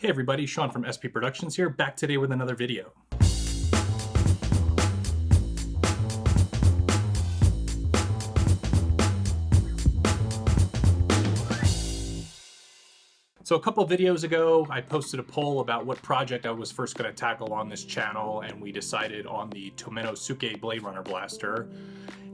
Hey everybody, Sean from SP Productions here, back today with another video. So a couple videos ago, I posted a poll about what project I was first going to tackle on this channel, and we decided on the Tomenosuke Blade Runner Blaster.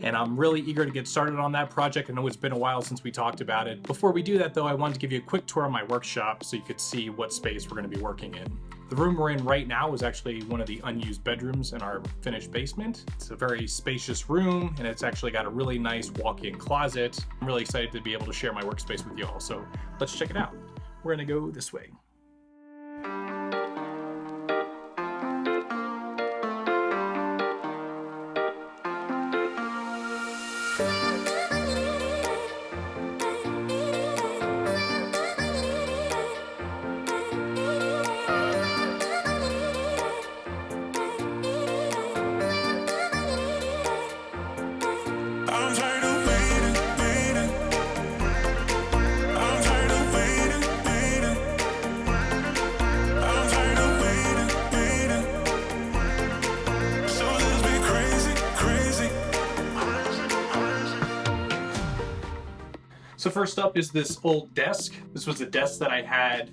And I'm really eager to get started on that project. I know it's been a while since we talked about it. Before we do that though, I wanted to give you a quick tour of my workshop so you could see what space we're going to be working in. The room we're in right now is actually one of the unused bedrooms in our finished basement. It's a very spacious room, and it's actually got a really nice walk-in closet. I'm really excited to be able to share my workspace with you all, so let's check it out. We're gonna go this way. So first up is this old desk. This was a desk that I had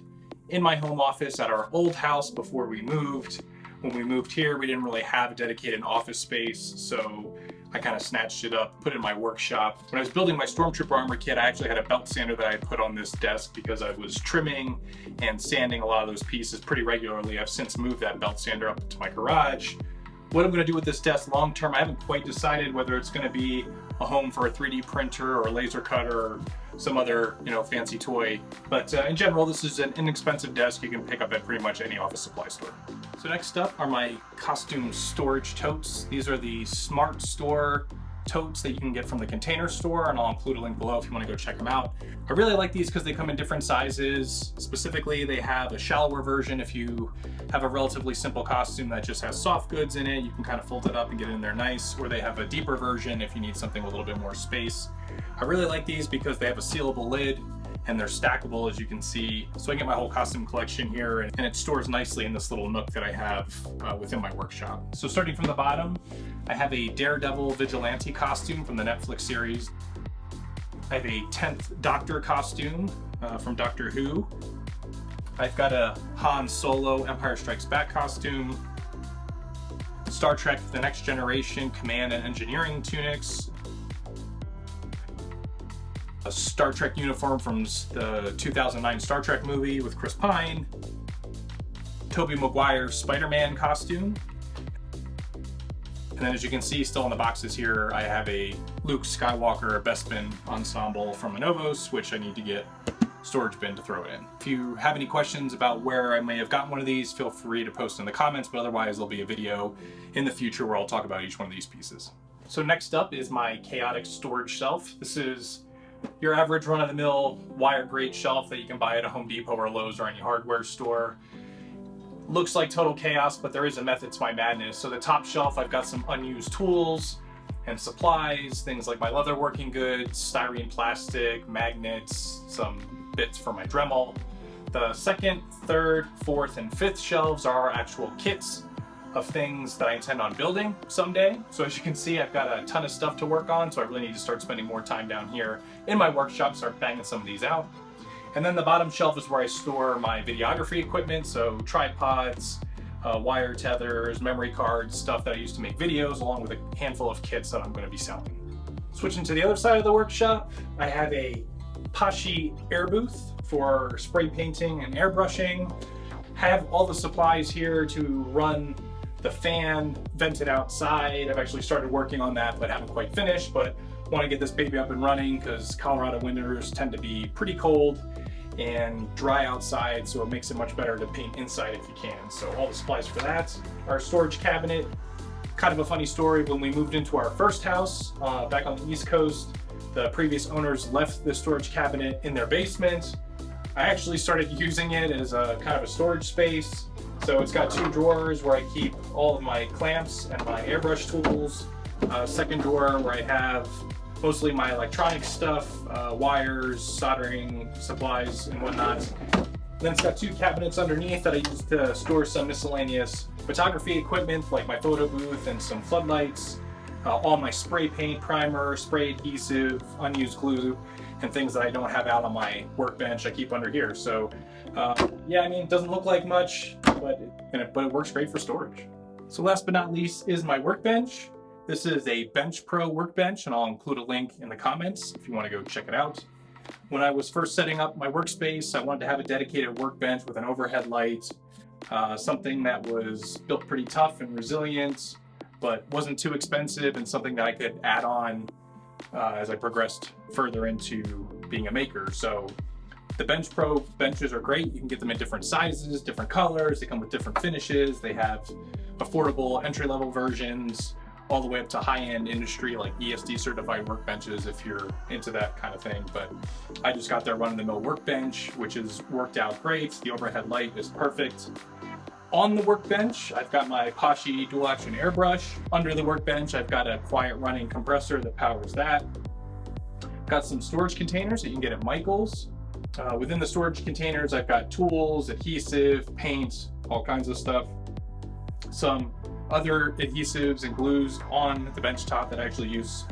in my home office at our old house before we moved. When we moved here, we didn't really have a dedicated office space, so I kind of snatched it up, put it in my workshop. When I was building my Stormtrooper armor kit, I actually had a belt sander that I put on this desk because I was trimming and sanding a lot of those pieces pretty regularly. I've since moved that belt sander up to my garage. What I'm going to do with this desk long term, I haven't quite decided whether it's going to be a home for a 3D printer or a laser cutter or some other, fancy toy. But in general, this is an inexpensive desk you can pick up at pretty much any office supply store. So next up are my costume storage totes. These are the Smart Store totes that you can get from the Container Store, and I'll include a link below if you want to go check them out. I really like these because they come in different sizes. Specifically, they have a shallower version if you have a relatively simple costume that just has soft goods in it. You can kind of fold it up and get it in there nice, or they have a deeper version if you need something with a little bit more space. I really like these because they have a sealable lid and they're stackable, as you can see. So I get my whole costume collection here, and it stores nicely in this little nook that I have within my workshop. So starting from the bottom, I have a Daredevil Vigilante costume from the Netflix series. I have a 10th Doctor costume from Doctor Who. I've got a Han Solo Empire Strikes Back costume. Star Trek The Next Generation Command and Engineering tunics. A Star Trek uniform from the 2009 Star Trek movie with Chris Pine. Tobey Maguire's Spider-Man costume. And then, as you can see, still in the boxes here, I have a Luke Skywalker Bespin ensemble from Anovos, which I need to get storage bin to throw it in. If you have any questions about where I may have gotten one of these, feel free to post in the comments, but otherwise there'll be a video in the future where I'll talk about each one of these pieces. So next up is my chaotic storage shelf. This is your average run-of-the-mill wire grade shelf that you can buy at a Home Depot or Lowe's or any hardware store. Looks like total chaos, but there is a method to my madness. So the top shelf, I've got some unused tools and supplies, things like my leather working goods, styrene plastic, magnets, some bits for my Dremel. The second, third, fourth, and fifth shelves are actual kits of things that I intend on building someday. So as you can see, I've got a ton of stuff to work on, so I really need to start spending more time down here in my workshop, start banging some of these out. And then the bottom shelf is where I store my videography equipment, so tripods, wire tethers, memory cards, stuff that I use to make videos, along with a handful of kits that I'm going to be selling. Switching to the other side of the workshop, I have a Pashi air booth for spray painting and airbrushing. Have all the supplies here to run the fan, vent it outside. I've actually started working on that, but haven't quite finished, but want to get this baby up and running because Colorado winters tend to be pretty cold and dry outside, so it makes it much better to paint inside if you can. So all the supplies for that. Our storage cabinet, kind of a funny story. When we moved into our first house back on the East Coast, the previous owners left the storage cabinet in their basement. I actually started using it as a kind of a storage space. So it's got two drawers where I keep all of my clamps and my airbrush tools. Second drawer where I have mostly my electronic stuff, wires, soldering supplies and whatnot. Then it's got two cabinets underneath that I use to store some miscellaneous photography equipment, like my photo booth and some floodlights, all my spray paint, primer, spray adhesive, unused glue, and things that I don't have out on my workbench I keep under here. So yeah, I mean, it doesn't look like much, but it works great for storage. So last but not least is my workbench. This is a Bench Pro workbench, and I'll include a link in the comments if you want to go check it out. When I was first setting up my workspace, I wanted to have a dedicated workbench with an overhead light, something that was built pretty tough and resilient, but wasn't too expensive, and something that I could add on as I progressed further into being a maker. So the Bench Pro benches are great. You can get them in different sizes, different colors. They come with different finishes. They have affordable entry-level versions, all the way up to high-end industry like ESD certified workbenches if you're into that kind of thing. But I just got their run-of-the-mill workbench, which has worked out great. The overhead light is perfect. On the workbench, I've got my Poshy dual action airbrush. Under the workbench, I've got a quiet running compressor that powers that. Got some storage containers that you can get at Michael's. Within the storage containers, I've got tools, adhesive, paint, all kinds of stuff. Some other adhesives and glues on the bench top that I actually use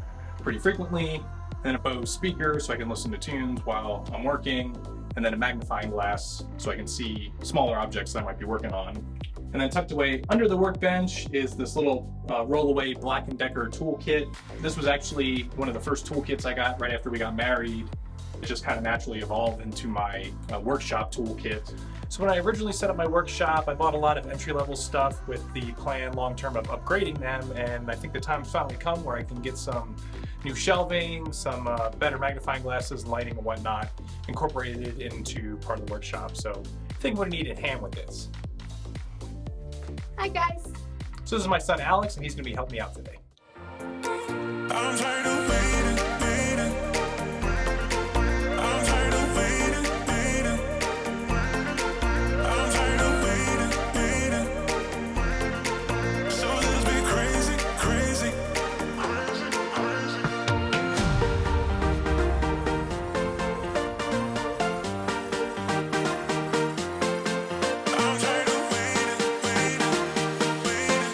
pretty frequently. Then a Bose speaker so I can listen to tunes while I'm working. And then a magnifying glass so I can see smaller objects that I might be working on. And then tucked away under the workbench is this little roll-away Black & Decker toolkit. This was actually one of the first toolkits I got right after we got married. It just kind of naturally evolved into my workshop toolkit. So when I originally set up my workshop, I bought a lot of entry-level stuff with the plan long-term of upgrading them, and I think the time's finally come where I can get some new shelving, some better magnifying glasses, lighting and whatnot incorporated into part of the workshop. So I think I'm going to need a hand with this. Hi guys. So this is my son Alex, and he's going to be helping me out today. I'm tired of waiting, waiting. I'm tired of waiting, waiting. I'm tired of waiting, waiting. So let's be crazy, crazy. I'm tired of waiting, waiting, waiting,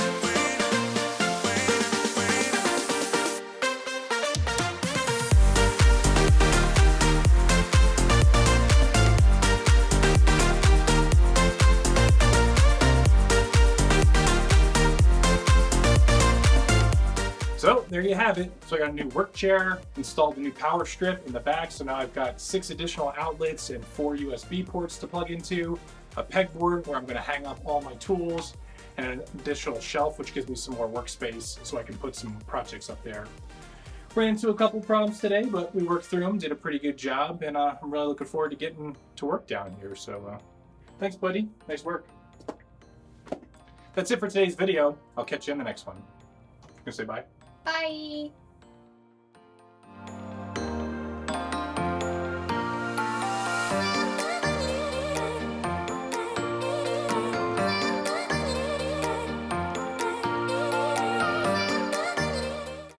So there you have it. So I got a new work chair, installed a new power strip in the back. So now I've got 6 additional outlets and 4 USB ports to plug into, a pegboard where I'm going to hang up all my tools, and an additional shelf which gives me some more workspace so I can put some projects up there. Ran into a couple problems today, but we worked through them, did a pretty good job, and I'm really looking forward to getting to work down here. So thanks, buddy. Nice work. That's it for today's video. I'll catch you in the next one. You gonna say bye? Bye.